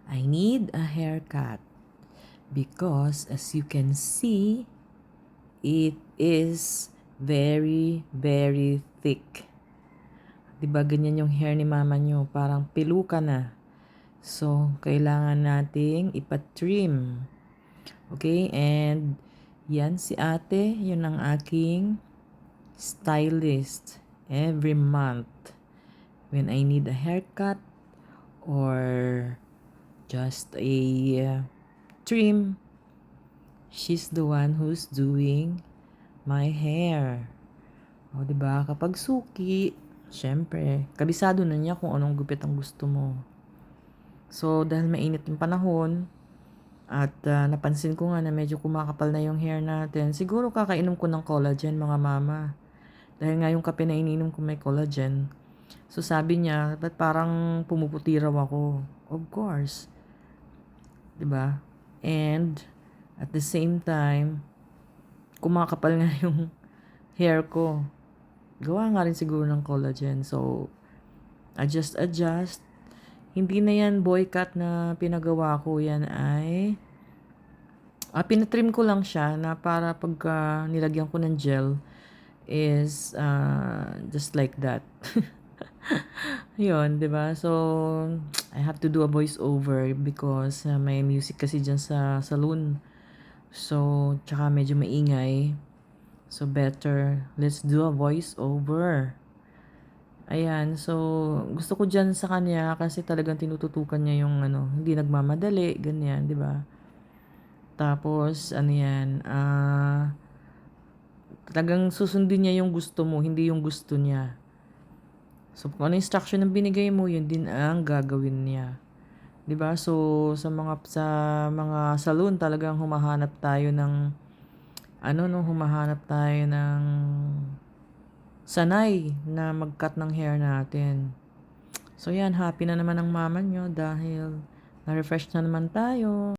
I need a haircut because as you can see, it is very, very thick. Diba ganyan yung hair ni mama nyo? Parang piluka na. So, kailangan nating ipa-trim. Okay? And yan si ate, yun ang aking stylist every month. When I need a haircut or just a trim, she's the one who's doing my hair. O, diba? Kapag suki, syempre, kabisado na niya kung anong gupit ang gusto mo. So, dahil mainit yung panahon, at napansin ko nga na medyo kumakapal na yung hair natin, siguro kakainom ko ng collagen, mga mama. Dahil nga yung kape na ininom ko may collagen. So, sabi niya, ba't parang pumuputi raw ako? Of course. 'Di ba? And, at the same time, kumakapal nga yung hair ko. Gawa nga rin siguro ng collagen. So, adjust. Hindi na yan boy cut na pinagawa ko. Yan ay, pinatrim ko lang siya na para pagka nilagyan ko ng gel is just like that. Yun, 'di ba? So, I have to do a voice over because may music kasi dyan sa saloon. So, tsaka medyo maingay. So, better, let's do a voice over. Ayan, so, gusto ko dyan sa kanya kasi talagang tinututukan niya yung hindi nagmamadali, ganyan, di ba? Tapos, yan, talagang susundin niya yung gusto mo, hindi yung gusto niya. So, kung ano instruction ang binigay mo, yun din ang gagawin niya. 'Di ba? So, sa mga salon talagang humahanap tayo ng humahanap tayo ng sanay na mag-cut ng hair natin. So, yan, happy na naman ang mama nyo dahil na-refresh na naman tayo.